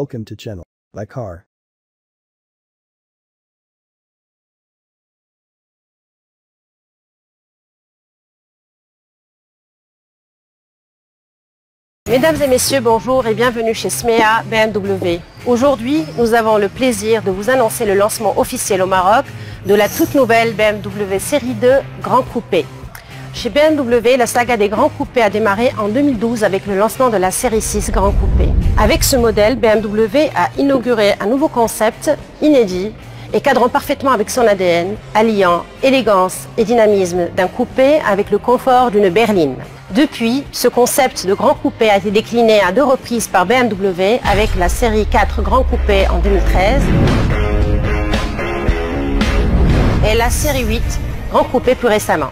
Welcome to channel by Car. Mesdames et messieurs, bonjour et bienvenue chez SMEA BMW. Aujourd'hui, nous avons le plaisir de vous annoncer le lancement officiel au Maroc de la toute nouvelle BMW Série 2 Grand Coupé. Chez BMW, la saga des Grands Coupés a démarré en 2012 avec le lancement de la Série 6 Grand Coupé. Avec ce modèle, BMW a inauguré un nouveau concept inédit et cadrant parfaitement avec son ADN, alliant élégance et dynamisme d'un coupé avec le confort d'une berline. Depuis, ce concept de Grand Coupé a été décliné à 2 reprises par BMW avec la série 4 Grand Coupé en 2013 et la série 8 Grand Coupé plus récemment.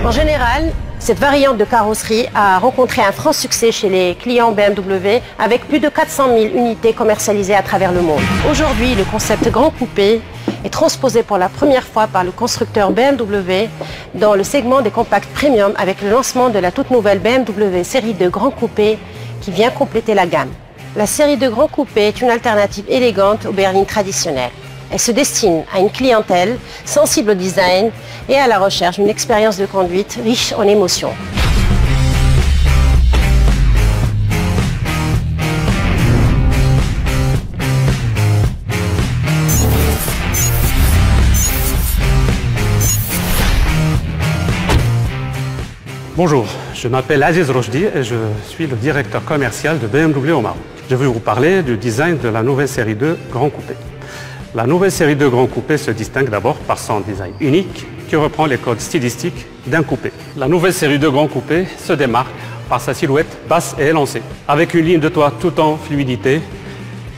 En général, cette variante de carrosserie a rencontré un franc succès chez les clients BMW avec plus de 400 000 unités commercialisées à travers le monde. Aujourd'hui, le concept Grand Coupé est transposé pour la première fois par le constructeur BMW dans le segment des compacts premium avec le lancement de la toute nouvelle BMW Série 2 Grand Coupé qui vient compléter la gamme. La Série 2 Grand Coupé est une alternative élégante aux berlines traditionnelles. Elle se destine à une clientèle sensible au design et à la recherche d'une expérience de conduite riche en émotions. Bonjour, je m'appelle Aziz Rochdi et je suis le directeur commercial de BMW au Maroc. Je vais vous parler du design de la nouvelle série 2 Grand Coupé. La nouvelle série 2 Grand Coupé se distingue d'abord par son design unique qui reprend les codes stylistiques d'un coupé. La nouvelle série 2 Grand Coupé se démarque par sa silhouette basse et élancée, avec une ligne de toit tout en fluidité,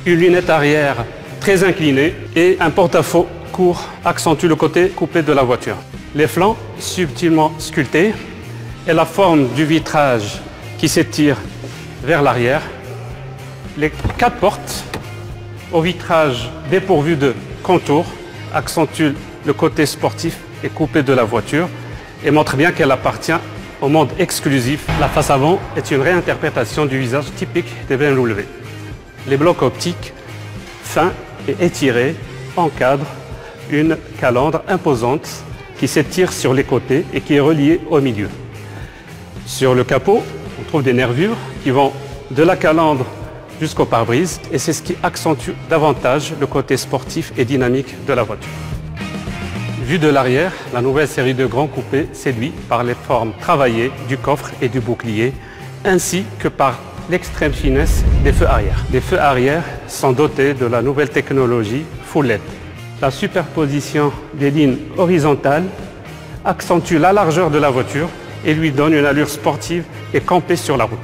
une lunette arrière très inclinée et un porte-à-faux court accentue le côté coupé de la voiture. Les flancs subtilement sculptés et la forme du vitrage qui s'étire vers l'arrière. Les 4 portes au vitrage dépourvu de contours accentue le côté sportif et coupé de la voiture et montre bien qu'elle appartient au monde exclusif. La face avant est une réinterprétation du visage typique des BMW. Les blocs optiques fins et étirés encadrent une calandre imposante qui s'étire sur les côtés et qui est reliée au milieu. Sur le capot, on trouve des nervures qui vont de la calandre jusqu'au pare-brise et c'est ce qui accentue davantage le côté sportif et dynamique de la voiture. Vue de l'arrière, la nouvelle série de Grand Coupé séduit par les formes travaillées du coffre et du bouclier ainsi que par l'extrême finesse des feux arrière. Les feux arrière sont dotés de la nouvelle technologie Full LED. La superposition des lignes horizontales accentue la largeur de la voiture et lui donne une allure sportive et campée sur la route.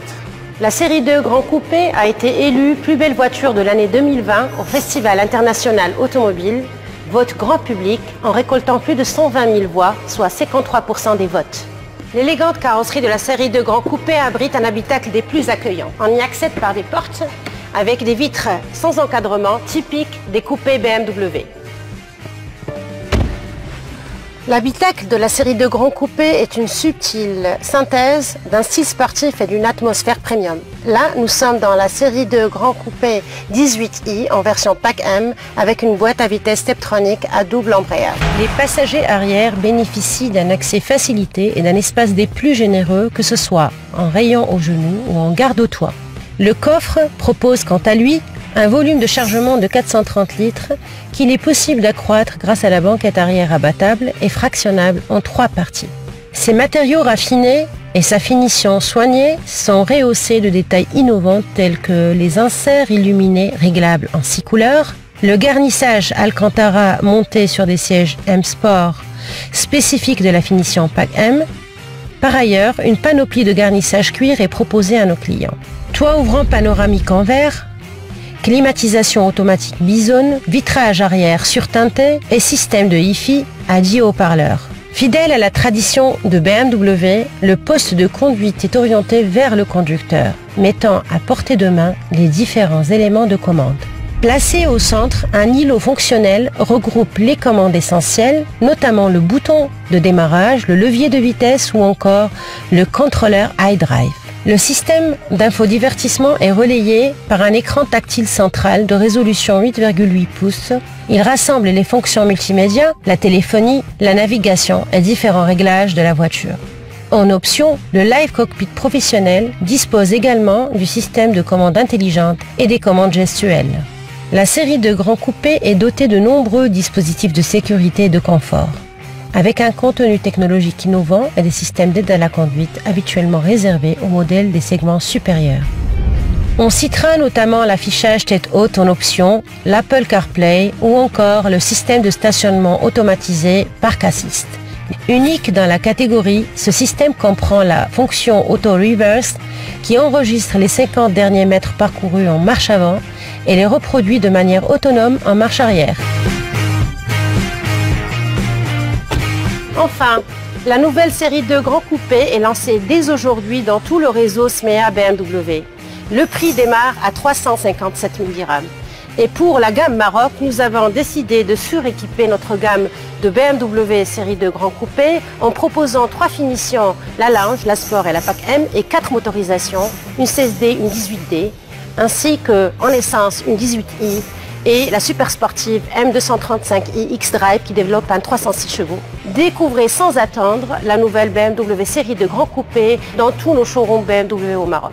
La Série 2 Grand Coupé a été élue plus belle voiture de l'année 2020 au Festival international automobile, vote grand public en récoltant plus de 120 000 voix, soit 53% des votes. L'élégante carrosserie de la Série 2 Grand Coupé abrite un habitacle des plus accueillants. On y accède par des portes avec des vitres sans encadrement typiques des coupés BMW. L'habitacle de la série 2 Grand Coupé est une subtile synthèse d'un style sportif et d'une atmosphère premium. Là, nous sommes dans la série 2 Grand Coupé 18i en version Pack M avec une boîte à vitesse Steptronic à double embrayage. Les passagers arrière bénéficient d'un accès facilité et d'un espace des plus généreux, que ce soit en rayon aux genoux ou en garde au toit. Le coffre propose quant à lui un volume de chargement de 430 litres qu'il est possible d'accroître grâce à la banquette arrière abattable et fractionnable en 3 parties. Ses matériaux raffinés et sa finition soignée sont rehaussés de détails innovants tels que les inserts illuminés réglables en 6 couleurs, le garnissage Alcantara monté sur des sièges M Sport spécifiques de la finition Pack M. Par ailleurs, une panoplie de garnissage cuir est proposée à nos clients. Toit ouvrant panoramique en verre, climatisation automatique bisone, vitrage arrière surteinté et système de Hi-Fi à 10 haut-parleurs. Fidèle à la tradition de BMW, le poste de conduite est orienté vers le conducteur, mettant à portée de main les différents éléments de commande. Placé au centre, un îlot fonctionnel regroupe les commandes essentielles, notamment le bouton de démarrage, le levier de vitesse ou encore le contrôleur iDrive. Le système d'infodivertissement est relayé par un écran tactile central de résolution 8,8 pouces. Il rassemble les fonctions multimédia, la téléphonie, la navigation et différents réglages de la voiture. En option, le Live Cockpit professionnel dispose également du système de commande intelligente et des commandes gestuelles. La série de grands coupés est dotée de nombreux dispositifs de sécurité et de confort, avec un contenu technologique innovant et des systèmes d'aide à la conduite habituellement réservés aux modèles des segments supérieurs. On citera notamment l'affichage tête haute en option, l'Apple CarPlay ou encore le système de stationnement automatisé Park Assist. Unique dans la catégorie, ce système comprend la fonction Auto Reverse qui enregistre les 50 derniers mètres parcourus en marche avant et les reproduit de manière autonome en marche arrière. Enfin, la nouvelle série 2 Grand Coupé est lancée dès aujourd'hui dans tout le réseau SMEA BMW. Le prix démarre à 357 000 dirhams. Et pour la gamme Maroc, nous avons décidé de suréquiper notre gamme de BMW série 2 Grand Coupé en proposant 3 finitions, la Lounge, la Sport et la Pack M, et 4 motorisations, une 16D, une 18D, ainsi qu'en essence une 18i et la super sportive M235i X-Drive qui développe un 306 chevaux. Découvrez sans attendre la nouvelle BMW série 2 Grand Coupé dans tous nos showrooms BMW au Maroc.